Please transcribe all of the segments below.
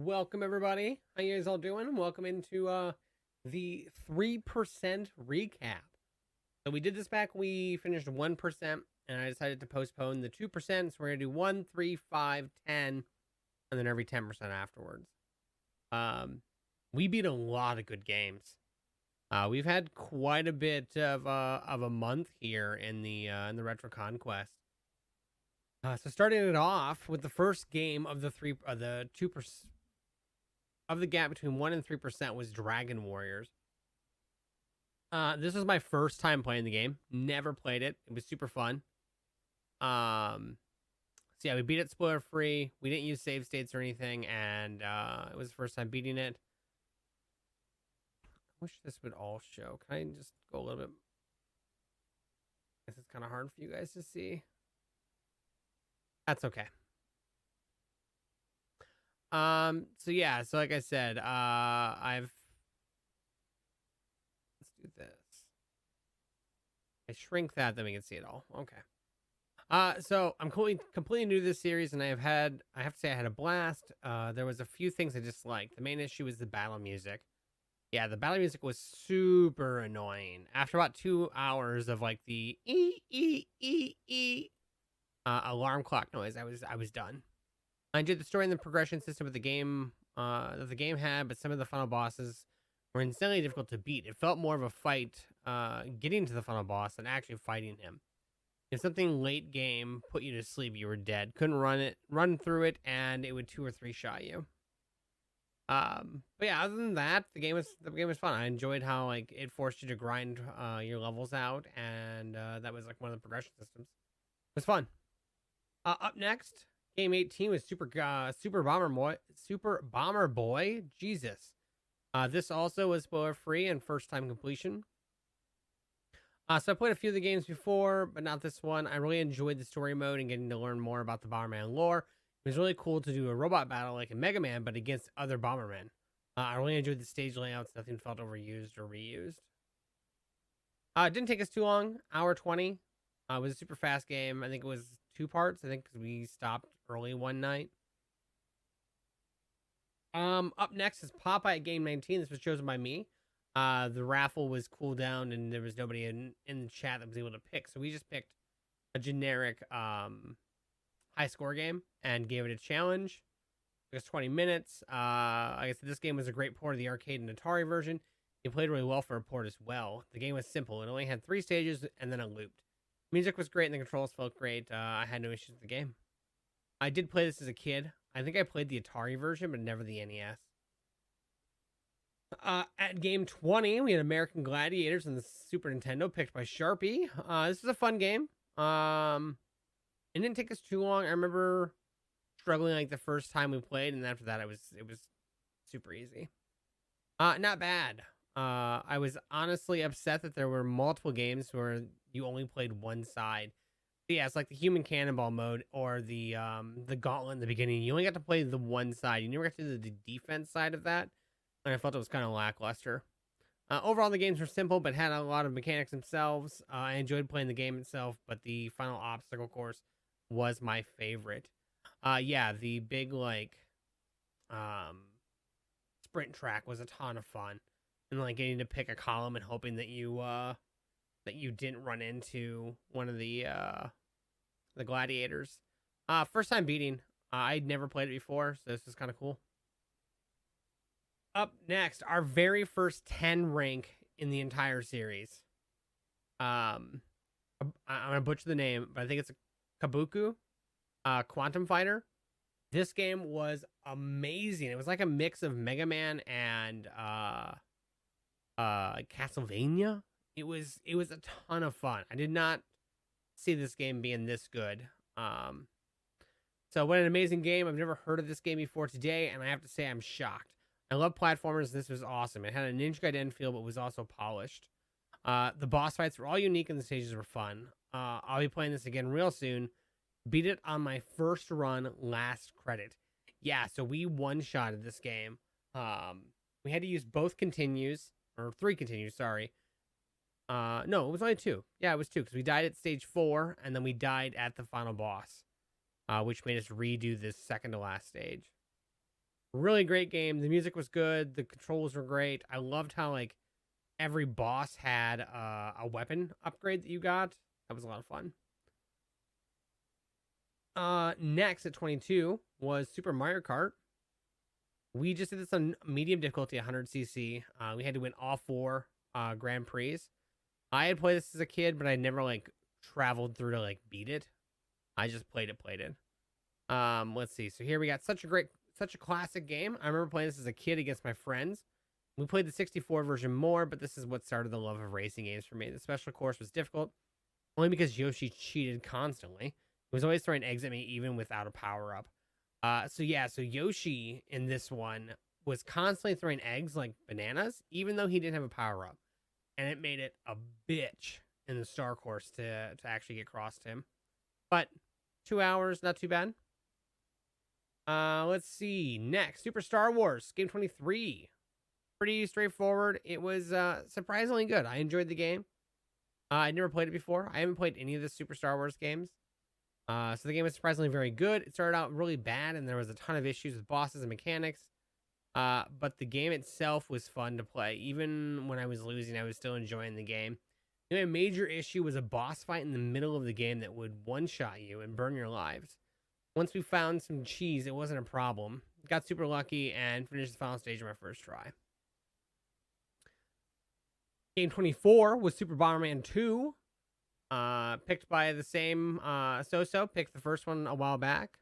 Welcome everybody. How you guys all doing? Welcome into the 3% recap. So we did this back, we finished 1%, and I decided to postpone the 2%. So we're gonna do 1, 3, 5, 10, and then every 10% afterwards. We beat a lot of good games. We've had quite a bit of a month here in the RetroConquest. So starting it off with the first game of the 2% of the gap between 1 and 3% was Dragon Warriors. This was my first time playing the game. Never played it. It was super fun. So yeah, we beat it spoiler free. We didn't use save states or anything, and it was the first time beating it. I wish this would all show. Can I just go a little bit? This is kind of hard for you guys to see. That's okay. So yeah, so like I said, let's do this. I shrink that, then we can see it all. Okay. So I'm completely new to this series, and I have to say I had a blast. There was a few things I disliked. The main issue was the battle music. Yeah, the battle music was super annoying. After about 2 hours of like the alarm clock noise, I was done. I enjoyed the story and the progression system of the game that the game had, but some of the final bosses were insanely difficult to beat. It felt more of a fight getting to the final boss than actually fighting him. If something late game put you to sleep, you were dead. Couldn't run through it, and it would 2 or 3 shot you. But yeah, other than that, the game was fun. I enjoyed how like it forced you to grind your levels out, and that was like one of the progression systems. It was fun. Up next, game 18 was Super Bomber Boy. Jesus. This also was spoiler free and first time completion. So I played a few of the games before, but not this one. I really enjoyed the story mode and getting to learn more about the Bomberman lore. It was really cool to do a robot battle like in Mega Man, but against other Bombermen. I really enjoyed the stage layouts. Nothing felt overused or reused. It didn't take us too long. Hour 20. It was a super fast game. I think it was 2 parts. I think because we stopped early one night. Up next is Popeye Game 19. This was chosen by me. The raffle was cooled down and there was nobody in the chat that was able to pick. So we just picked a generic high score game and gave it a challenge. It was 20 minutes. Like I said, this game was a great port of the arcade and Atari version. It played really well for a port as well. The game was simple. It only had 3 stages and then it looped. Music was great and the controls felt great. I had no issues with the game. I did play this as a kid. I think I played the Atari version, but never the NES. At game 20, we had American Gladiators on the Super Nintendo, picked by Sharpie. This was a fun game. It didn't take us too long. I remember struggling like the first time we played, and after that, it was super easy. Not bad. I was honestly upset that there were multiple games where you only played one side. Yeah, it's like the human cannonball mode or the gauntlet in the beginning. You only got to play the one side. You never got to do the defense side of that. And I felt it was kind of lackluster. Overall, the games were simple, but had a lot of mechanics themselves. I enjoyed playing the game itself, but the final obstacle course was my favorite. Yeah, the big like sprint track was a ton of fun, and like getting to pick a column and hoping that you didn't run into one of the gladiators. First time beating. I'd never played it before, so this is kind of cool. Up next, our very first 10 rank in the entire series. I'm gonna butcher the name, but I think it's a Kabuku, Quantum Fighter. This game was amazing. It was like a mix of Mega Man and Castlevania. It was a ton of fun. I did not see this game being this good. So what an amazing game. I've never heard of this game before today, and I have to say I'm shocked. I love platformers. This was awesome. It had a Ninja Gaiden feel, but was also polished. The boss fights were all unique, and the stages were fun. I'll be playing this again real soon. Beat it on my first run, last credit. Yeah, so we one-shotted this game. We had to use both continues, or 3 continues, sorry. No, it was only 2. Yeah, it was 2, because we died at stage 4, and then we died at the final boss, which made us redo this second to last stage. Really great game. The music was good. The controls were great. I loved how like every boss had a weapon upgrade that you got. That was a lot of fun. Next at 22 was Super Mario Kart. We just did this on medium difficulty, 100cc. We had to win all 4 Grand Prix. I had played this as a kid, but I never like traveled through to like beat it. I just played it. Let's see. So here we got such a classic game. I remember playing this as a kid against my friends. We played the 64 version more, but this is what started the love of racing games for me. The special course was difficult, only because Yoshi cheated constantly. He was always throwing eggs at me, even without a power-up. So Yoshi in this one was constantly throwing eggs like bananas, even though he didn't have a power-up. And it made it a bitch in the star course to actually get across to him. But 2 hours, not too bad. Let's see. Next, Super Star Wars, Game 23. Pretty straightforward. It was surprisingly good. I enjoyed the game. I never played it before. I haven't played any of the Super Star Wars games. So the game was surprisingly very good. It started out really bad, and there was a ton of issues with bosses and mechanics. But the game itself was fun to play. Even when I was losing, I was still enjoying the game. The only major issue was a boss fight in the middle of the game that would one-shot you and burn your lives. Once we found some cheese, it wasn't a problem. Got super lucky and finished the final stage of my first try. Game 24 was Super Bomberman 2. Picked by the same So-So. Picked the first one a while back.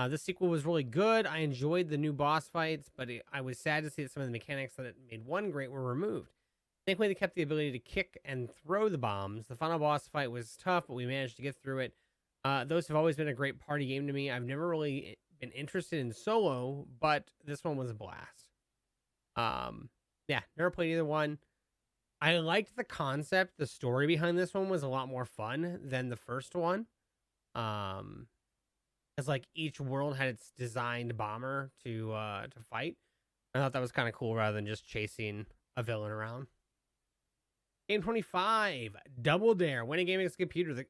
This sequel was really good. I enjoyed the new boss fights, but I was sad to see that some of the mechanics that made one great were removed. Thankfully, they kept the ability to kick and throw the bombs. The final boss fight was tough, but we managed to get through it. Those have always been a great party game to me. I've never really been interested in solo, but this one was a blast. Never played either one. I liked the concept. The story behind this one was a lot more fun than the first one. As like each world had its designed bomber to fight. I thought that was kind of cool rather than just chasing a villain around. Game 25, Double Dare, winning game against the computer.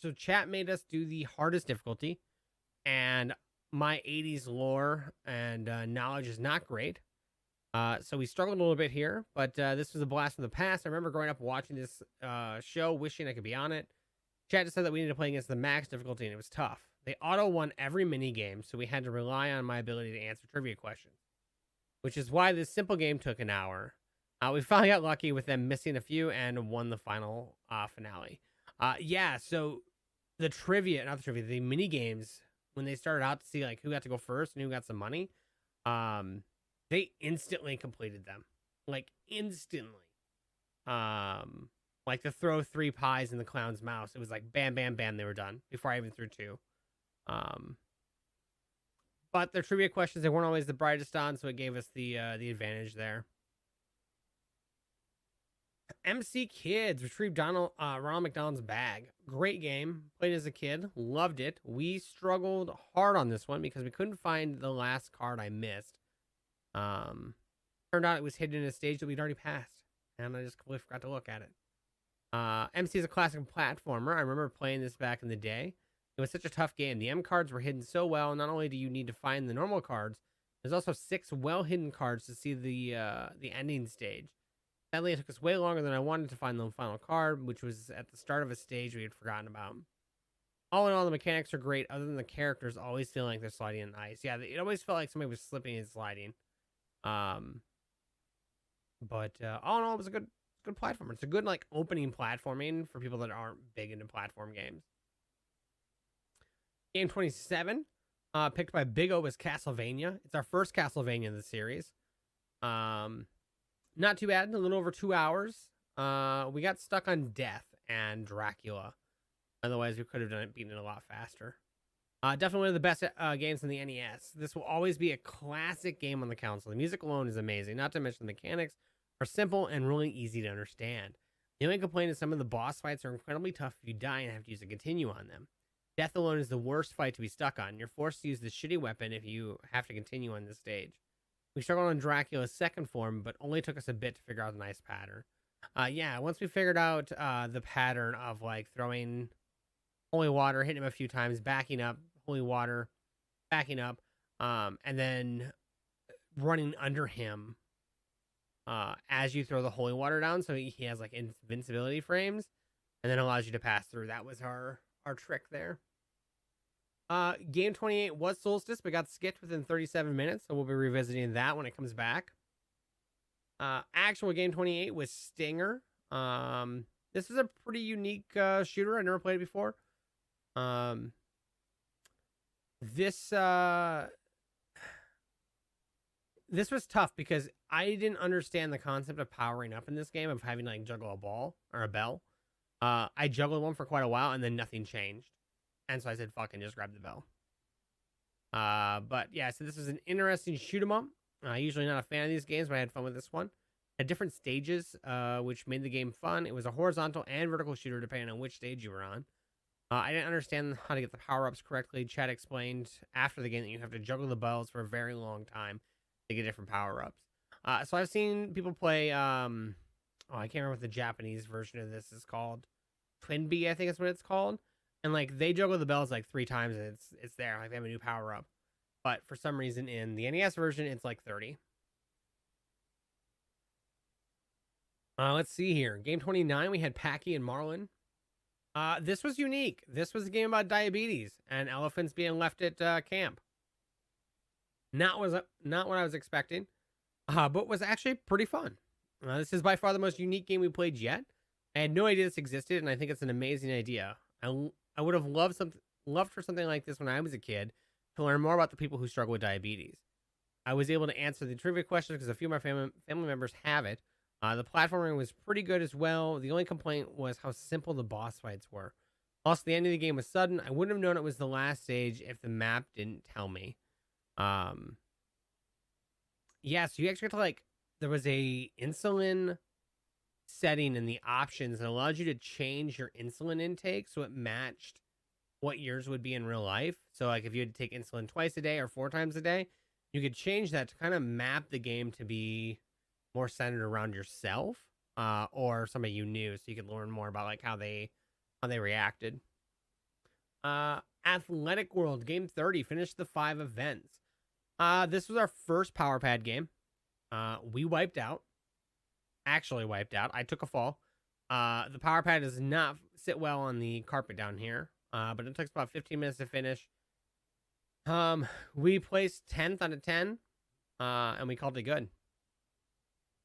So chat made us do the hardest difficulty, and my 80s lore and knowledge is not great. So we struggled a little bit here, but this was a blast from the past. I remember growing up watching this show, wishing I could be on it. Chat just said that we needed to play against the max difficulty, and it was tough. They auto-won every mini-game, so we had to rely on my ability to answer trivia questions, which is why this simple game took an hour. We finally got lucky with them missing a few and won the final finale. So the mini games, when they started out to see like who got to go first and who got some money, they instantly completed them. Like instantly. Like to throw 3 pies in the clown's mouth. It was like bam, bam, bam, they were done before I even threw 2. But their trivia questions, they weren't always the brightest on, so it gave us the advantage there. MC Kids retrieved Ronald McDonald's bag. Great game. Played as a kid. Loved it. We struggled hard on this one because we couldn't find the last card I missed. Turned out it was hidden in a stage that we'd already passed, and I just completely forgot to look at it. MC is a classic platformer. I remember playing this back in the day. It was such a tough game. The M cards were hidden so well. Not only do you need to find the normal cards, there's also 6 well-hidden cards to see the ending stage. Sadly, it took us way longer than I wanted to find the final card, which was at the start of a stage we had forgotten about. All in all, the mechanics are great, other than the characters always feeling like they're sliding in ice. Yeah, it always felt like somebody was slipping and sliding. But all in all, it was a good platformer. It's a good like opening platforming for people that aren't big into platform games. Game 27, picked by Big O, was Castlevania. It's our first Castlevania in the series. Not too bad, a little over 2 hours. We got stuck on Death and Dracula. Otherwise, we could have beaten it a lot faster. Definitely one of the best games in the NES. This will always be a classic game on the console. The music alone is amazing, not to mention the mechanics are simple and really easy to understand. The only complaint is some of the boss fights are incredibly tough if you die and have to use a continue on them. Death alone is the worst fight to be stuck on. You're forced to use this shitty weapon if you have to continue on this stage. We struggled on Dracula's second form, but only took us a bit to figure out the nice pattern. Once we figured out the pattern of like throwing holy water, hitting him a few times, backing up, holy water, backing up, and then running under him as you throw the holy water down, so he has like invincibility frames, and then allows you to pass through. That was our trick there. Game 28 was Solstice, but got skipped within 37 minutes, so we'll be revisiting that when it comes back. Actual Game 28 was Stinger. This is a pretty unique shooter. I never played it before. This was tough because I didn't understand the concept of powering up in this game, of having to like juggle a ball or a bell. I juggled one for quite a while and then nothing changed. And so I said, fucking just grab the bell. But yeah, so this was an interesting shoot 'em up. Usually not a fan of these games, but I had fun with this one. At different stages, which made the game fun. It was a horizontal and vertical shooter depending on which stage you were on. I didn't understand how to get the power-ups correctly. Chad explained after the game that you have to juggle the bells for a very long time to get different power-ups. So I've seen people play, I can't remember what the Japanese version of this is called. Twin B, I think is what it's called. And like they juggle the bells like 3 times and it's there. Like they have a new power-up. But for some reason in the NES version, it's like 30. Let's see here. Game 29, we had Packy and Marlin. This was unique. This was a game about diabetes and elephants being left at camp. Not what I was expecting, but was actually pretty fun. This is by far the most unique game we played yet. I had no idea this existed, and I think it's an amazing idea. I would have loved for something like this when I was a kid, to learn more about the people who struggle with diabetes. I was able to answer the trivia questions because a few of my family members have it. The platforming was pretty good as well. The only complaint was how simple the boss fights were. Also, the end of the game was sudden. I wouldn't have known it was the last stage if the map didn't tell me. Yeah, so you actually get to like, there was a insulin setting in the options that allowed you to change your insulin intake so it matched what yours would be in real life. So like if you had to take insulin twice a day or 4 times a day, you could change that to kind of map the game to be more centered around yourself or somebody you knew, so you could learn more about like how they reacted. Athletic World Game 30 finished the 5 events. This was our first Power Pad game. We wiped out. Actually wiped out. I took a fall. The Power Pad does not sit well on the carpet down here, but it took about 15 minutes to finish. We placed 10th out of 10, and we called it good.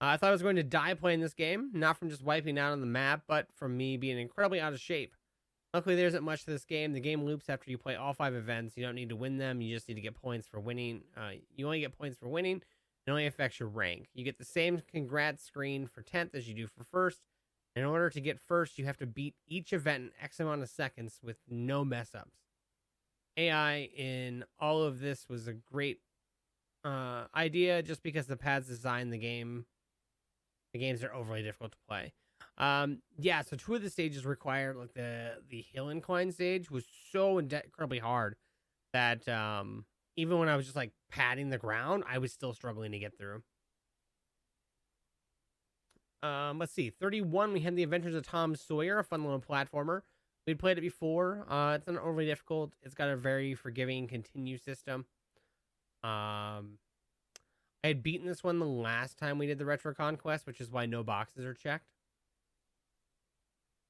I thought I was going to die playing this game, not from just wiping out on the map, but from me being incredibly out of shape. Luckily, there isn't much to this game. The game loops after you play all 5 events. You don't need to win them. You just need to get points for winning. You only get points for winning. It only affects your rank. You get the same congrats screen for 10th as you do for first. In order to get first, you have to beat each event in X amount of seconds with no mess-ups. AI in all of this was a great idea just because the pads designed the game. The games are overly difficult to play. Yeah, so 2 of the stages required, like the hill incline stage was so incredibly hard that even when I was just like patting the ground, I was still struggling to get through. Let's see, 31, we had the Adventures of Tom Sawyer, a fun little platformer. We'd played it before. It's not overly difficult. It's got a very forgiving continue system. I had beaten this one the last time we did the RetroConquest, which is why no boxes are checked.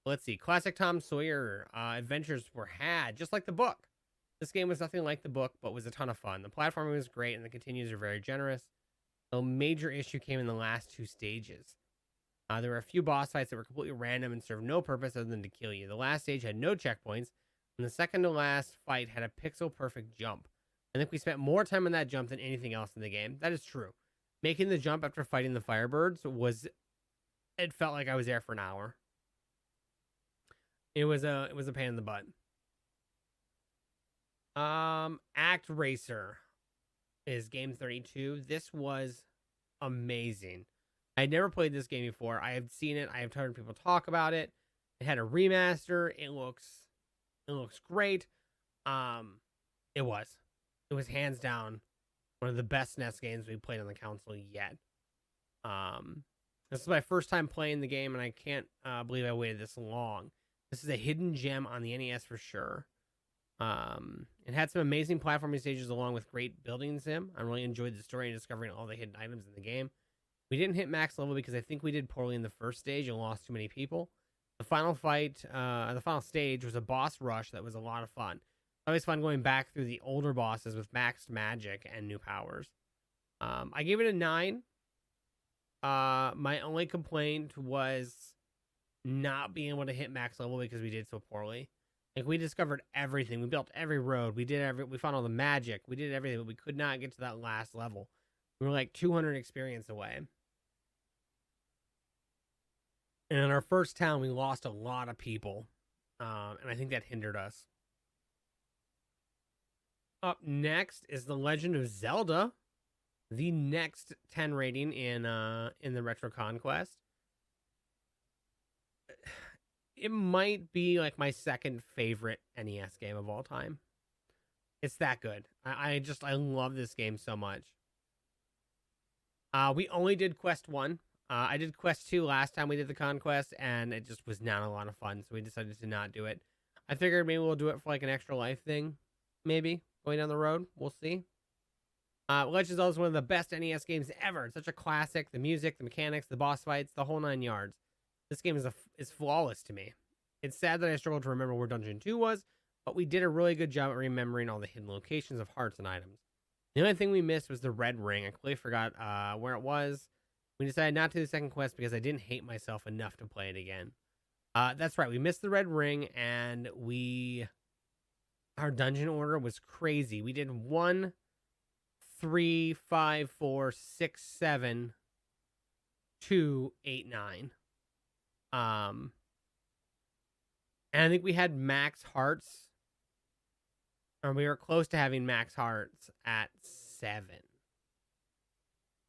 Let's see. Classic Tom Sawyer adventures were had, just like the book. This game was nothing like the book, but was a ton of fun. The platforming was great, and the continues are very generous. The major issue came in the last 2 stages. There were a few boss fights that were completely random and served no purpose other than to kill you. The last stage had no checkpoints, and the second to last fight had a pixel-perfect jump. I think we spent more time on that jump than anything else in the game. That is true. Making the jump after fighting the Firebirds it felt like I was there for an hour. It was a pain in the butt. Act Racer is game 32. This was amazing. I had never played this game before. I have seen it. I have heard people talk about it. It had a remaster. It looks great. It was hands down one of the best NES games we played on the console yet. This is my first time playing the game, and I can't believe I waited this long. This is a hidden gem on the NES for sure. It had some amazing platforming stages along with great building sim. I really enjoyed the story and discovering all the hidden items in the game. We didn't hit max level because I think we did poorly in the first stage and lost too many people. The final stage was a boss rush that was a lot of fun. Always fun going back through the older bosses with maxed magic and new powers. I gave it a 9. My only complaint was not being able to hit max level because we did so poorly. Like, we discovered everything. We built every road. We found all the magic. We did everything, but we could not get to that last level. We were like 200 experience away. And in our first town, we lost a lot of people. And I think that hindered us. Up next is The Legend of Zelda, the next 10 rating in the RetroConquest. It might be like my second favorite NES game of all time. It's that good. I love this game so much. We only did Quest 1. I did Quest 2 last time we did the Conquest, and it just was not a lot of fun, so we decided to not do it. I figured maybe we'll do it for like an extra life thing, maybe, going down the road. We'll see. Legend of Zelda is one of the best NES games ever. It's such a classic. The music, the mechanics, the boss fights, the whole 9 yards. This game is flawless to me. It's sad that I struggled to remember where Dungeon 2 was, but we did a really good job at remembering all the hidden locations of hearts and items. The only thing we missed was the red ring. I completely forgot where it was. We decided not to do the second quest because I didn't hate myself enough to play it again. That's right. We missed the red ring, and our dungeon order was crazy. We did 1, 3, 5, 4, 6, 7, 2, 8, 9. And I think we had max hearts, or we were close to having max hearts at 7.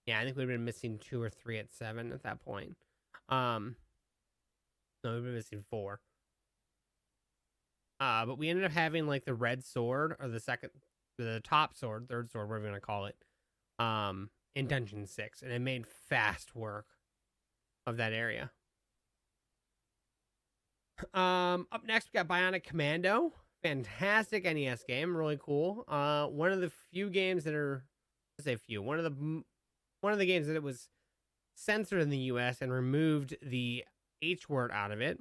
Yeah, I think we'd been missing 2 or 3 at 7 at that point. No, we've been missing 4. But we ended up having like the red sword, or the top sword, third sword, whatever you want to call it, in Dungeon 6, and it made fast work of that area. Up next, we got Bionic Commando. Fantastic NES game, really cool. One of the few games that are, one of the games that it was censored in the US and removed the H word out of it.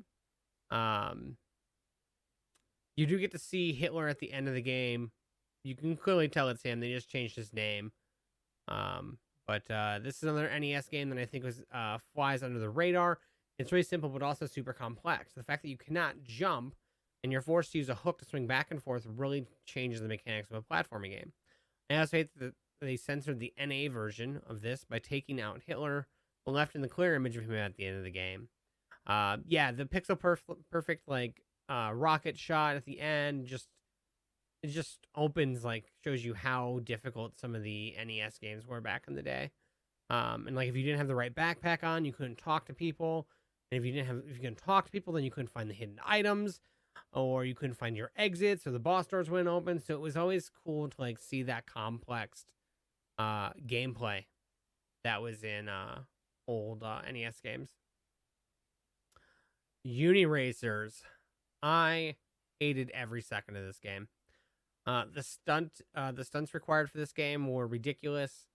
You do get to see Hitler at the end of the game. You can clearly tell it's him. They just changed his name. But this is another NES game that I think flies under the radar. It's really simple, but also super complex. The fact that you cannot jump and you're forced to use a hook to swing back and forth really changes the mechanics of a platforming game. I also hate that they censored the NA version of this by taking out Hitler, but left in the clear image of him at the end of the game. Yeah, the pixel perfect like rocket shot at the end it just opens, like, shows you how difficult some of the NES games were back in the day. And like, if you didn't have the right backpack on, you couldn't talk to people. And if you couldn't talk to people, then you couldn't find the hidden items, or you couldn't find your exits, or the boss doors wouldn't open. So it was always cool to like see that complex gameplay that was in old NES games. Uni Racers. I hated every second of this game. The stunts required for this game were ridiculous.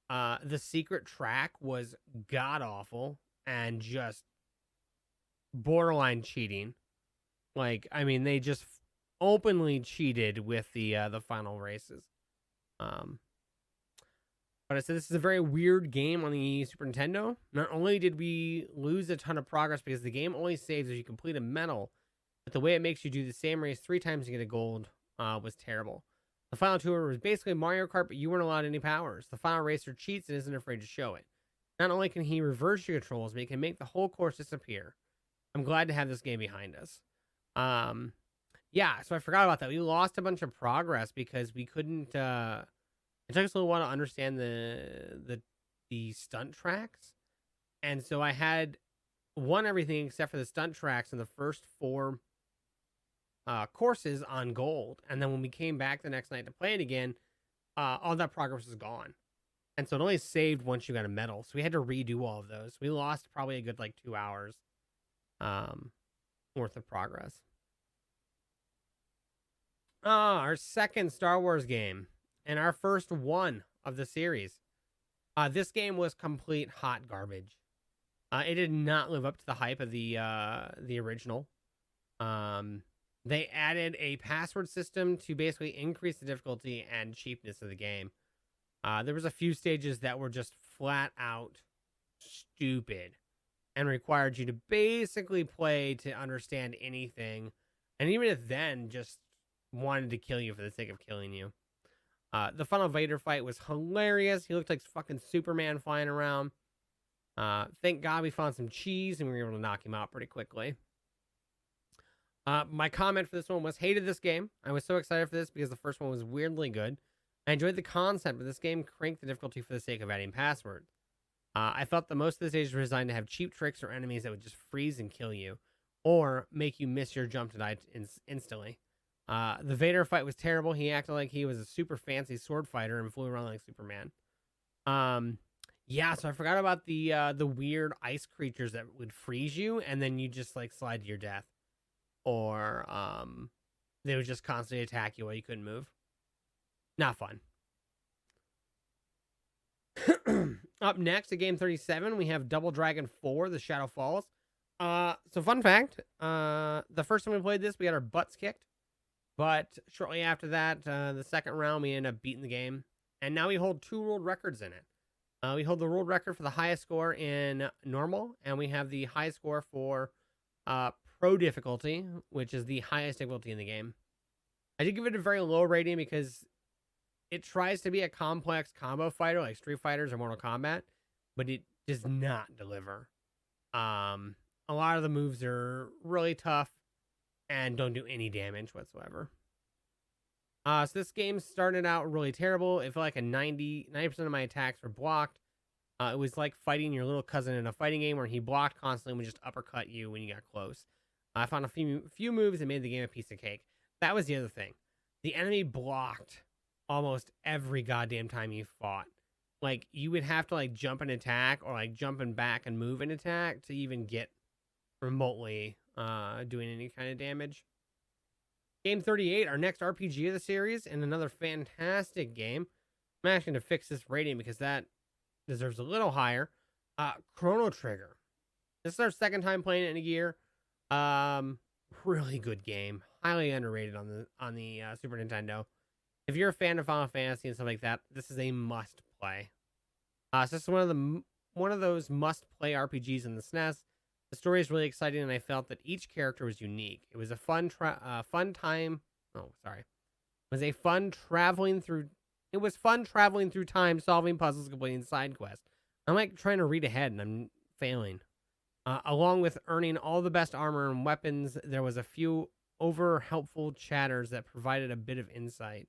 The secret track was god awful and just borderline cheating. Like, I mean, they just openly cheated with the final races. But I said this is a very weird game on the Super Nintendo. Not only did we lose a ton of progress because the game only saves if you complete a medal, but the way it makes you do the same race 3 times to get a gold was terrible. The final tour was basically Mario Kart, but you weren't allowed any powers. The final racer cheats and isn't afraid to show it. Not only can he reverse your controls, but he can make the whole course disappear. I'm glad to have this game behind us. Yeah, so I forgot about that. We lost a bunch of progress because we couldn't. It took us a little while to understand the stunt tracks, and so I had won everything except for the stunt tracks in the first 4 courses on gold, and then when we came back the next night to play it again, all that progress was gone, and so it only saved once you got a medal. So we had to redo all of those. We lost probably a good like 2 hours worth of progress. Our second Star Wars game and our first one of the series. This game was complete hot garbage. It did not live up to the hype of the original. They added a password system to basically increase the difficulty and cheapness of the game. There was a few stages that were just flat out stupid and required you to basically play to understand anything. And even if then, just wanted to kill you for the sake of killing you. The final Vader fight was hilarious. He looked like fucking Superman flying around. Thank God we found some cheese and we were able to knock him out pretty quickly. My comment for this one was, hated this game. I was so excited for this because the first one was weirdly good. I enjoyed the concept, but this game cranked the difficulty for the sake of adding passwords. I felt that most of the stages were designed to have cheap tricks or enemies that would just freeze and kill you, or make you miss your jump to die instantly. The Vader fight was terrible. He acted like he was a super fancy sword fighter and flew around like Superman. Yeah, so I forgot about the weird ice creatures that would freeze you, and then you just like slide to your death, or they would just constantly attack you while you couldn't move. Not fun. Up next, at game 37, we have Double Dragon 4: The Shadow Falls. So fun fact, the first time we played this, we got our butts kicked. But shortly after that, the second round, we ended up beating the game. And now we hold 2 world records in it. We hold the world record for the highest score in normal, and we have the highest score for pro difficulty, which is the highest difficulty in the game. I did give it a very low rating because it tries to be a complex combo fighter like Street Fighters or Mortal Kombat, but it does not deliver. A lot of the moves are really tough and don't do any damage whatsoever. So this game started out really terrible. It felt like 90% of my attacks were blocked. It was like fighting your little cousin in a fighting game where he blocked constantly and would just uppercut you when you got close. I found a few moves that made the game a piece of cake. That was the other thing. The enemy blocked almost every goddamn time you fought. Like, you would have to like jump and attack, or like jump and back and move and attack to even get remotely doing any kind of damage. Game 38, our next RPG of the series, and another fantastic game. I'm actually going to fix this rating because that deserves a little higher. Chrono Trigger. This is our second time playing it in a year. Really good game. Highly underrated on the Super Nintendo. If you're a fan of Final Fantasy and stuff like that, this is a must play. So this is one of those must play RPGs in the SNES. The story is really exciting, and I felt that each character was unique. It was a fun time. Oh, sorry. It was a fun traveling through. It was fun traveling through time, solving puzzles, completing side quests. I'm like trying to read ahead, and I'm failing. Along with earning all the best armor and weapons, there was a few over helpful chatters that provided a bit of insight,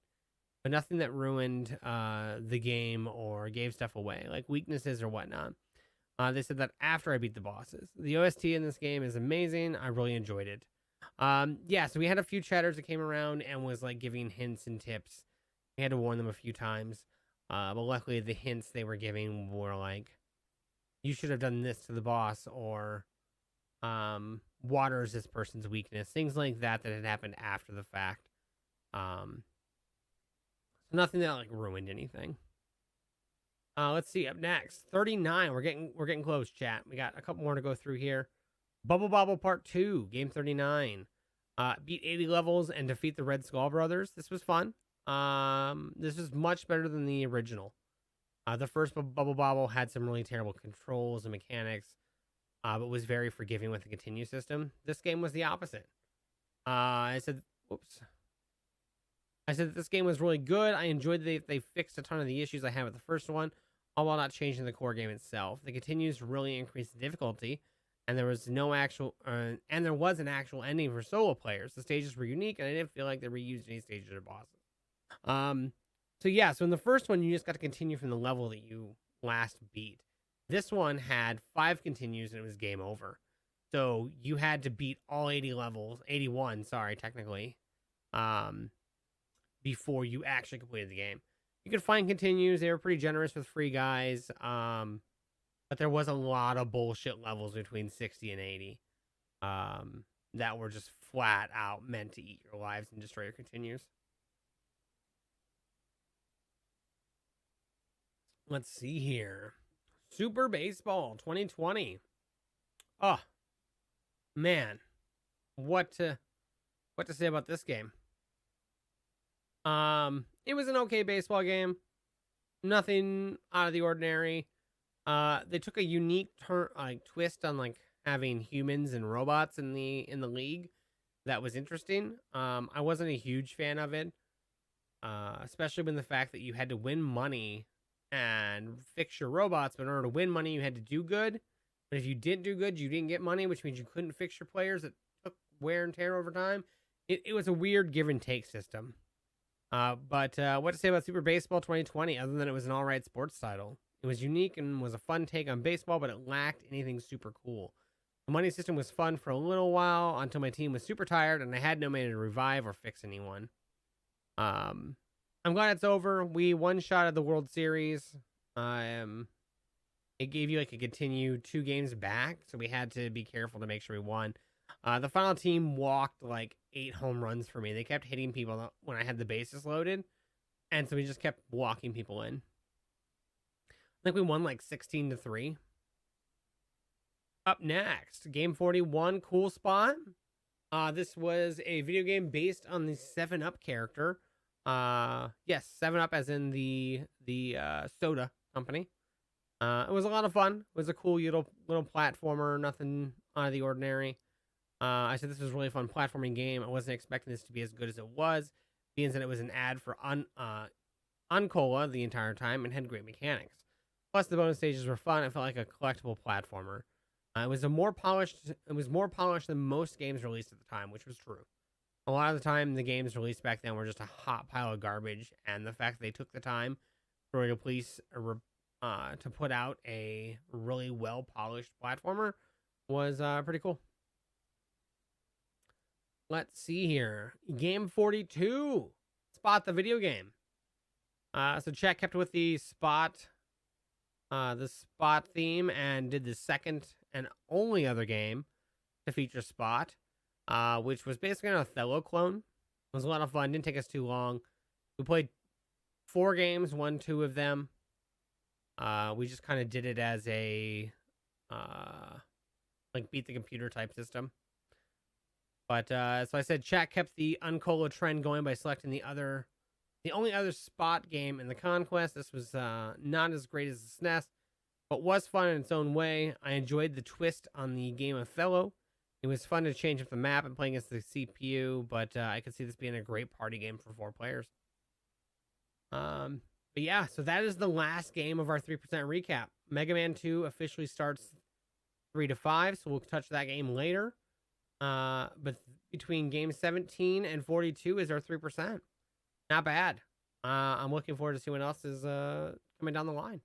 but nothing that ruined the game or gave stuff away, like weaknesses or whatnot. They said that after I beat the bosses. The OST in this game is amazing. I really enjoyed it. Yeah, so we had a few chatters that came around and was like giving hints and tips. We had to warn them a few times. But luckily the hints they were giving were like, you should have done this to the boss, or water is this person's weakness. Things like that had happened after the fact. Nothing that like ruined anything. Let's see, up next, 39. We're getting close, chat. We got a couple more to go through here. Bubble Bobble Part 2, Game 39. Beat 80 levels and defeat the Red Skull Brothers. This was fun. This is much better than the original. The first Bubble Bobble had some really terrible controls and mechanics, but was very forgiving with the continue system. This game was the opposite. I said that this game was really good. I enjoyed that they fixed a ton of the issues I had with the first one, all while not changing the core game itself. The continues really increased the difficulty, and there was an actual ending for solo players. The stages were unique, and I didn't feel like they reused any stages or bosses. So in the first one, you just got to continue from the level that you last beat. This one had 5 continues, and it was game over. So you had to beat all 80 levels, 81, sorry, technically, before you actually completed the game. You could find continues. They were pretty generous with free guys. But there was a lot of bullshit levels between 60 and 80 that were just flat out meant to eat your lives and destroy your continues. Let's see here. Super Baseball 2020. Oh, man. What to say about this game? It was an okay baseball game. Nothing out of the ordinary. They took a unique twist on like having humans and robots in the league. That was interesting. I wasn't a huge fan of it, especially when the fact that you had to win money and fix your robots. But in order to win money, you had to do good. But if you didn't do good, you didn't get money, which means you couldn't fix your players. It took wear and tear over time. It was a weird give and take system. But what to say about Super Baseball 2020 other than it was an alright sports title? It was unique and was a fun take on baseball, but it lacked anything super cool. The money system was fun for a little while until my team was super tired and I had no way to revive or fix anyone. I'm glad it's over. We one-shotted the World Series. It gave you like a continue 2 games back, so we had to be careful to make sure we won. The final team walked like 8 home runs for me. They kept hitting people when I had the bases loaded, and so we just kept walking people in. I think we won like 16-3. Up next, Game 41, Cool Spot. This was a video game based on the 7-Up character. Yes, 7-Up as in the soda company. It was a lot of fun. It was a cool little platformer, nothing out of the ordinary. I said this was a really fun platforming game. I wasn't expecting this to be as good as it was, being that it was an ad for Uncola the entire time and had great mechanics. Plus, the bonus stages were fun. It felt like a collectible platformer. It was more polished than most games released at the time, which was true. A lot of the time, the games released back then were just a hot pile of garbage, and the fact that they took the time for to police to put out a really well polished platformer was pretty cool. Let's see here. Game 42. Spot the video game. So chat kept with the spot theme and did the second and only other game to feature Spot, which was basically an Othello clone. It was a lot of fun. Didn't take us too long. We played 4 games, won 2 of them. We just kind of did it as a like beat the computer type system. But so I said chat kept the Uncola trend going by selecting the only other Spot game in the Conquest. This was not as great as the SNES, but was fun in its own way. I enjoyed the twist on the game Othello. It was fun to change up the map and playing against the CPU, but I could see this being a great party game for 4 players. But yeah, so that is the last game of our 3% recap. Mega Man 2 officially starts 3 to 5, so we'll touch that game later. But between game 17 and 42 is our 3%. Not bad. I'm looking forward to see what else is coming down the line.